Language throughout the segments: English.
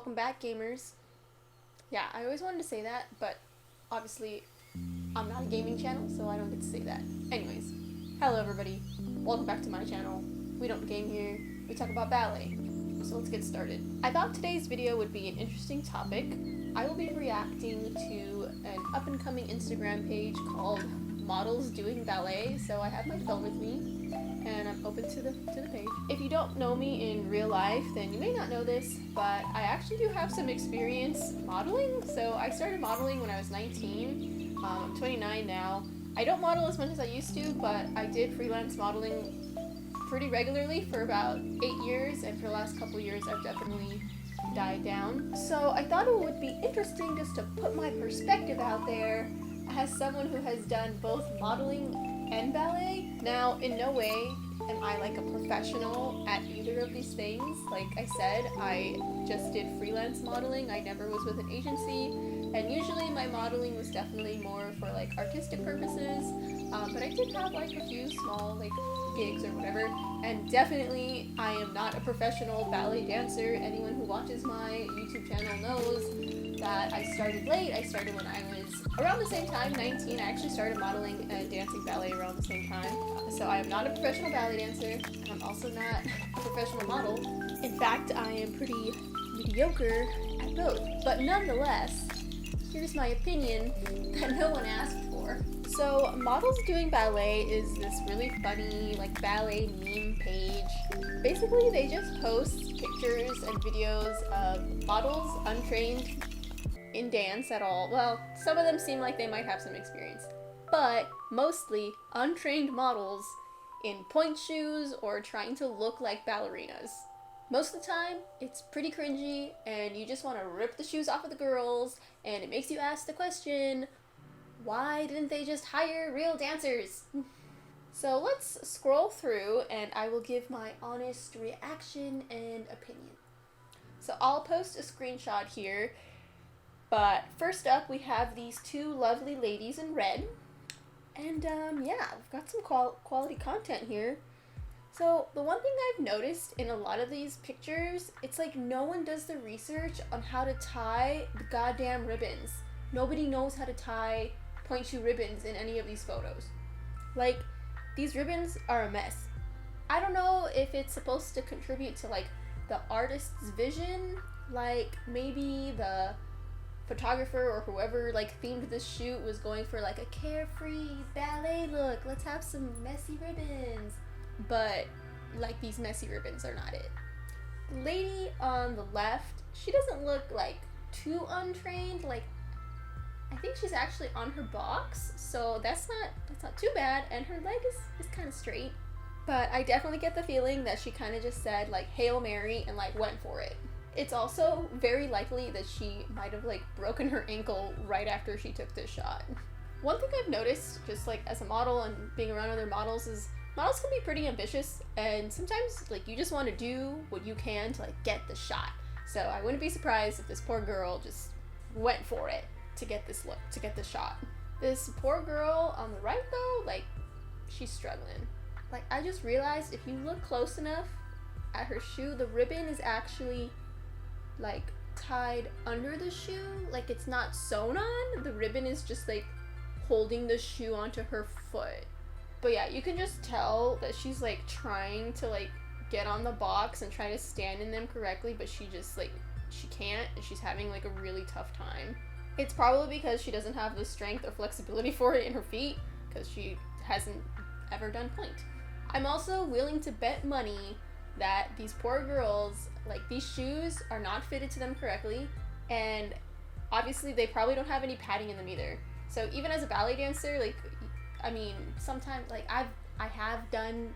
Welcome back, gamers. Yeah, I always wanted to say that, but obviously I'm not a gaming channel, so I don't get to say that. Anyways, hello everybody. Welcome back to my channel. We don't game here, we talk about ballet. So let's get started. I thought today's video would be an interesting topic. I will be reacting to an up-and-coming Instagram page called Models Doing Ballet, so I have my phone with me, and I'm open to the page. If you don't know me in real life, then you may not know this, but I actually do have some experience modeling. So I started modeling when I was 19. I'm 29 now. I don't model as much as I used to, but I did freelance modeling pretty regularly for about 8 years, and for the last couple years I've definitely died down. So I thought it would be interesting just to put my perspective out there as someone who has done both modeling and ballet. Now, in no way am I like a professional at either of these things. Like I said, I just did freelance modeling. I never was with an agency, and usually my modeling was definitely more for like artistic purposes, but I did have like a few small like gigs or whatever, and definitely I am not a professional ballet dancer. Anyone who watches my YouTube channel knows that I started late. I started when I was around the same time, 19. I actually started modeling and dancing ballet around the same time. So I am not a professional ballet dancer, and I'm also not a professional model. In fact, I am pretty mediocre at both. But nonetheless, here's my opinion that no one asked for. So Models Doing Ballet is this really funny like ballet meme page. Basically, they just post pictures and videos of models untrained in dance at all. Well, some of them seem like they might have some experience, but mostly untrained models in pointe shoes or trying to look like ballerinas. Most of the time, it's pretty cringy, and you just want to rip the shoes off of the girls, and it makes you ask the question, why didn't they just hire real dancers? So let's scroll through, and I will give my honest reaction and opinion. So I'll post a screenshot here, but first up we have these two lovely ladies in red, and yeah, we've got some quality content here. So the one thing I've noticed in a lot of these pictures, it's like no one does the research on how to tie the goddamn ribbons. Nobody knows how to tie pointe shoe ribbons in any of these photos. Like, these ribbons are a mess. I don't know if it's supposed to contribute to like the artist's vision, like maybe the photographer or whoever like themed this shoot was going for like a carefree ballet look. Let's have some messy ribbons. But like, these messy ribbons are not it. The lady on the left, she doesn't look like too untrained. Like, I think she's actually on her box, so that's not too bad, and her leg is kind of straight. But I definitely get the feeling that she kind of just said like Hail Mary and like went for it. It's also very likely that she might have like broken her ankle right after she took this shot. One thing I've noticed just like as a model and being around other models is models can be pretty ambitious, and sometimes like you just want to do what you can to like get the shot. So I wouldn't be surprised if this poor girl just went for it to get this look, to get this shot. This poor girl on the right though, like, she's struggling. Like, I just realized if you look close enough at her shoe, the ribbon is actually like tied under the shoe. Like, it's not sewn on. The ribbon is just like holding the shoe onto her foot. But yeah, you can just tell that she's like trying to like get on the box and try to stand in them correctly, but she just like, she can't, and she's having like a really tough time. It's probably because she doesn't have the strength or flexibility for it in her feet, because she hasn't ever done pointe. I'm also willing to bet money that these poor girls, like, these shoes are not fitted to them correctly, and obviously they probably don't have any padding in them either. So even as a ballet dancer, like, I mean, sometimes, like, I have done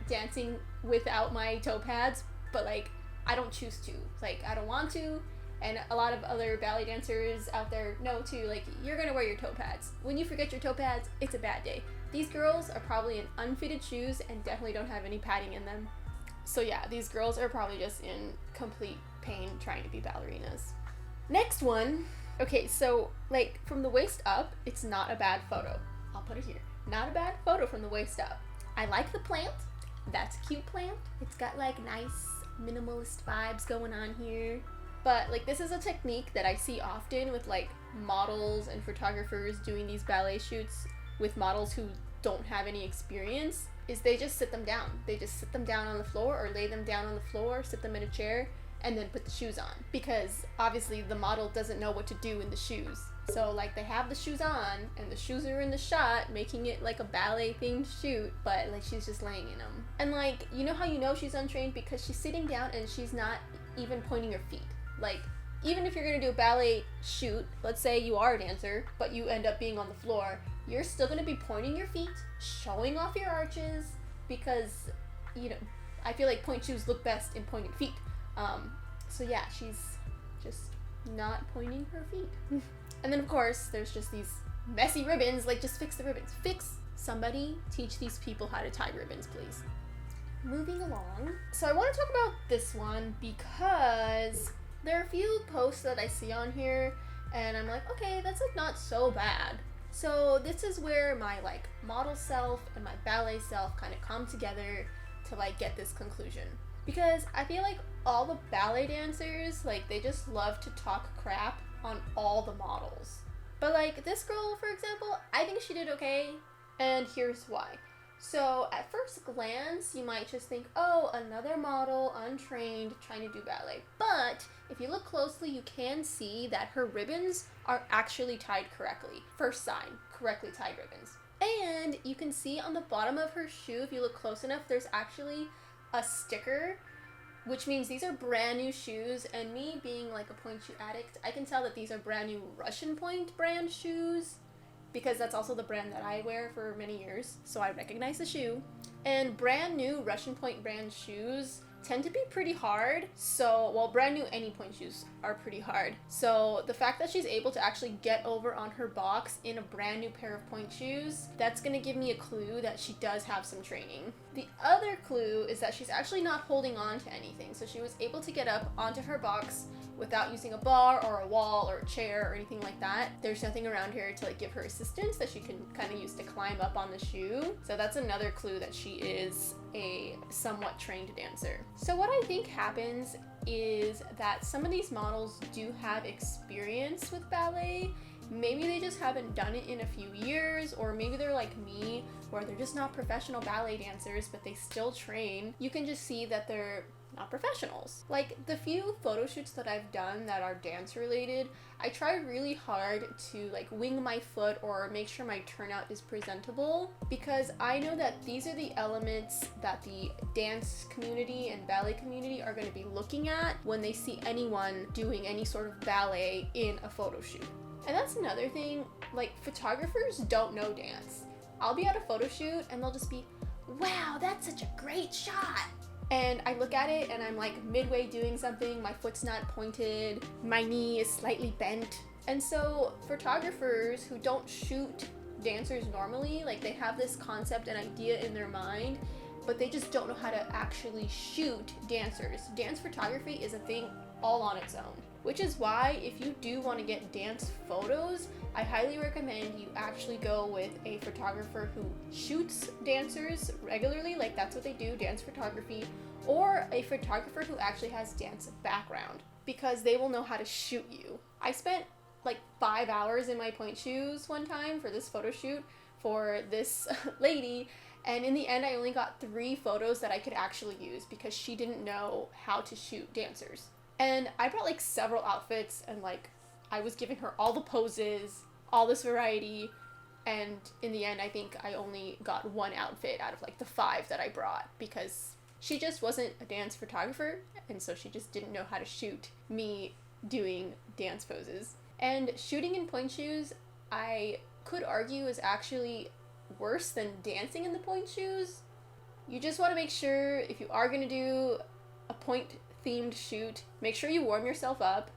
dancing without my toe pads, but like, I don't choose to. Like, I don't want to, and a lot of other ballet dancers out there know too, like, you're gonna wear your toe pads. When you forget your toe pads, it's a bad day. These girls are probably in unfitted shoes and definitely don't have any padding in them. So yeah, these girls are probably just in complete pain trying to be ballerinas. Next one. Okay, so like, from the waist up, it's not a bad photo. I'll put it here. Not a bad photo from the waist up. I like the plant. That's a cute plant. It's got like nice minimalist vibes going on here. But like this is a technique that I see often with like models and photographers doing these ballet shoots with models who don't have any experience, is they just sit them down. They just sit them down on the floor or lay them down on the floor, sit them in a chair, and then put the shoes on. Because obviously the model doesn't know what to do in the shoes. So like they have the shoes on and the shoes are in the shot, making it like a ballet themed shoot, but like she's just laying in them. And like, you know how you know she's untrained? Because she's sitting down and she's not even pointing her feet. Like, even if you're gonna do a ballet shoot, let's say you are a dancer, but you end up being on the floor, you're still gonna be pointing your feet, showing off your arches, because, you know, I feel like point shoes look best in pointed feet. So yeah, she's just not pointing her feet. And then of course, there's just these messy ribbons, like just fix the ribbons. Somebody teach these people how to tie ribbons, please. Moving along. So I want to talk about this one because there are a few posts that I see on here and I'm like, okay, that's like not so bad. So this is where my like model self and my ballet self kind of come together to like get this conclusion. Because I feel like all the ballet dancers, like they just love to talk crap on all the models. But like this girl, for example, I think she did okay, and here's why. So at first glance, you might just think, oh, another model, untrained, trying to do ballet. But if you look closely, you can see that her ribbons are actually tied correctly. First sign, correctly tied ribbons. And you can see on the bottom of her shoe, if you look close enough, there's actually a sticker, which means these are brand new shoes. And me being like a point shoe addict, I can tell that these are brand new Russian Point brand shoes, because that's also the brand that I wear for many years, so I recognize the shoe. And brand new Russian Point brand shoes tend to be pretty hard. So, well, brand new any point shoes are pretty hard. So the fact that she's able to actually get over on her box in a brand new pair of point shoes, that's gonna give me a clue that she does have some training. The other clue is that she's actually not holding on to anything. So she was able to get up onto her box without using a bar or a wall or a chair or anything like that. There's nothing around here to like give her assistance that she can kind of use to climb up on the shoe. So that's another clue that she is a somewhat trained dancer. So what I think happens is that some of these models do have experience with ballet. Maybe they just haven't done it in a few years, or maybe they're like me, where they're just not professional ballet dancers, but they still train. You can just see that they're not professionals. Like the few photo shoots that I've done that are dance related, I try really hard to like wing my foot or make sure my turnout is presentable, because I know that these are the elements that the dance community and ballet community are going to be looking at when they see anyone doing any sort of ballet in a photo shoot. And that's another thing, like photographers don't know dance. I'll be at a photo shoot and they'll just be, wow, that's such a great shot. And I look at it and I'm like midway doing something, my foot's not pointed, my knee is slightly bent. And so photographers who don't shoot dancers normally, like they have this concept and idea in their mind, but they just don't know how to actually shoot dancers. Dance photography is a thing all on its own, which is why if you do want to get dance photos, I highly recommend you actually go with a photographer who shoots dancers regularly, like that's what they do, dance photography, or a photographer who actually has dance background, because they will know how to shoot you. I spent like 5 hours in my point shoes one time for this photo shoot for this lady, and in the end I only got 3 photos that I could actually use because she didn't know how to shoot dancers. And I brought like several outfits and like I was giving her all the poses, all this variety, and in the end I think I only got 1 outfit out of like the 5 that I brought, because she just wasn't a dance photographer, and so she just didn't know how to shoot me doing dance poses. And shooting in point shoes, I could argue, is actually worse than dancing in the point shoes. You just want to make sure, if you are going to do a point themed shoot, make sure you warm yourself up,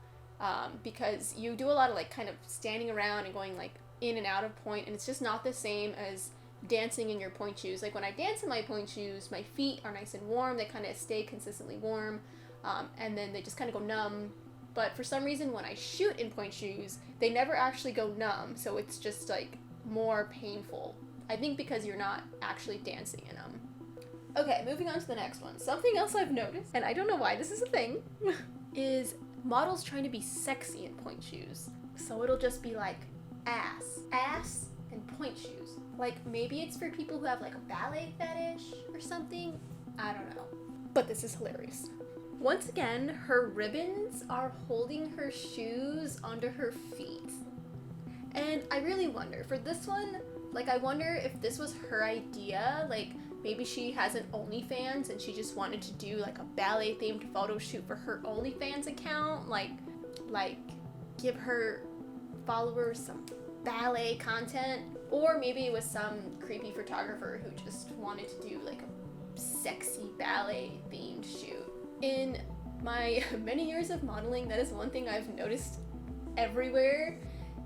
because you do a lot of like kind of standing around and going like in and out of point, and it's just not the same as dancing in your point shoes. Like when I dance in my point shoes, my feet are nice and warm, they kind of stay consistently warm, and then they just kind of go numb. But for some reason when I shoot in point shoes, they never actually go numb, so it's just like more painful. I think because you're not actually dancing in them. Okay, moving on to the next one. Something else I've noticed, and I don't know why this is a thing, is models trying to be sexy in point shoes. So it'll just be like ass, and point shoes. Like maybe it's for people who have like a ballet fetish or something. I don't know. But this is hilarious. Once again, her ribbons are holding her shoes onto her feet. And I really wonder, for this one, like I wonder if this was her idea, like maybe she has an OnlyFans and she just wanted to do like a ballet themed photo shoot for her OnlyFans account, like give her followers some ballet content, or maybe it was some creepy photographer who just wanted to do like a sexy ballet themed shoot. In my many years of modeling, that is one thing I've noticed everywhere,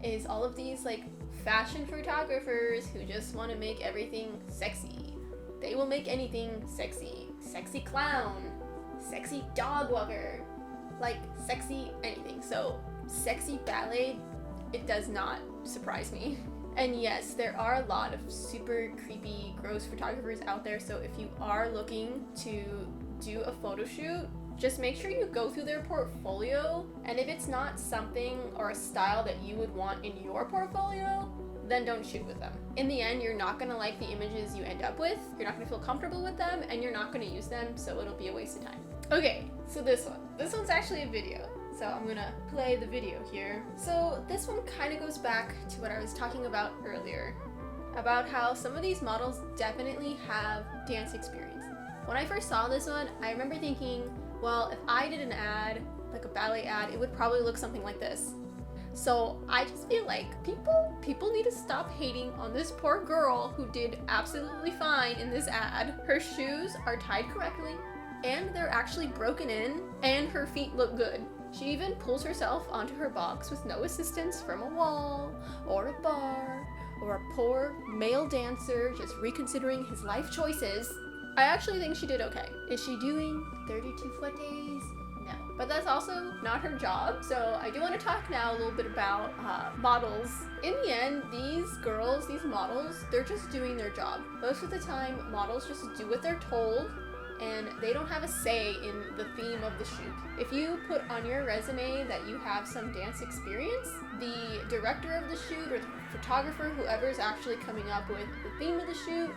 is all of these like fashion photographers who just want to make everything sexy. They will make anything sexy. Sexy clown, sexy dog walker, like sexy anything. So sexy ballet, it does not surprise me. And yes, there are a lot of super creepy, gross photographers out there, so if you are looking to do a photo shoot, just make sure you go through their portfolio, and if it's not something or a style that you would want in your portfolio, then don't shoot with them. In the end, you're not gonna like the images you end up with, you're not gonna feel comfortable with them, and you're not gonna use them, so it'll be a waste of time. Okay, so this one's actually a video. So I'm gonna play the video here. So this one kind of goes back to what I was talking about earlier, about how some of these models definitely have dance experience. When I first saw this one, I remember thinking, well, if I did an ad, like a ballet ad, it would probably look something like this. So I just feel like people need to stop hating on this poor girl who did absolutely fine in this ad. Her shoes are tied correctly, and they're actually broken in, and her feet look good. She even pulls herself onto her box with no assistance from a wall, or a bar, or a poor male dancer just reconsidering his life choices. I actually think she did okay. Is she doing 32 footies? No. But that's also not her job, so I do want to talk now a little bit about models. In the end, these girls, these models, they're just doing their job. Most of the time, models just do what they're told, and they don't have a say in the theme of the shoot. If you put on your resume that you have some dance experience, the director of the shoot or the photographer, whoever is actually coming up with the theme of the shoot,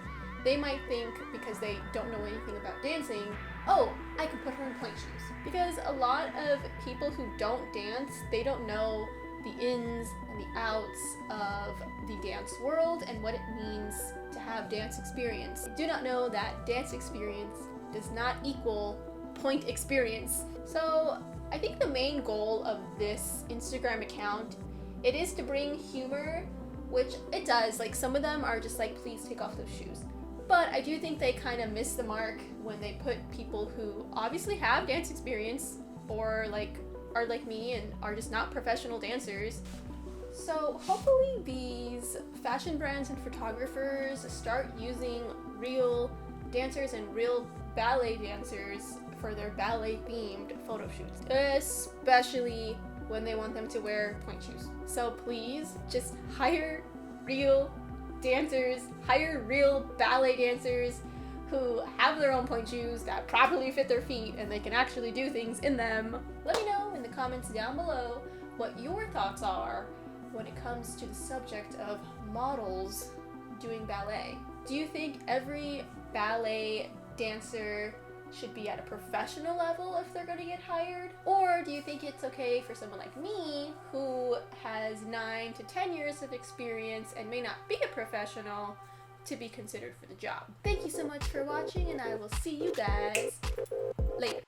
they might think, because they don't know anything about dancing, oh, I can put her in point shoes. Because a lot of people who don't dance, they don't know the ins and the outs of the dance world and what it means to have dance experience. They do not know that dance experience does not equal point experience. So I think the main goal of this Instagram account, it is to bring humor, which it does. Like some of them are just like, please take off those shoes. But I do think they kind of miss the mark when they put people who obviously have dance experience or like are like me and are just not professional dancers. So hopefully these fashion brands and photographers start using real dancers and real ballet dancers for their ballet themed photo shoots, especially when they want them to wear point shoes. So please just hire real dancers, hire real ballet dancers who have their own point shoes that properly fit their feet and they can actually do things in them. Let me know in the comments down below what your thoughts are when it comes to the subject of models doing ballet. Do you think every ballet dancer should be at a professional level if they're going to get hired? Or do you think it's okay for someone like me who has 9 to 10 years of experience and may not be a professional to be considered for the job? Thank you so much for watching, and I will see you guys later.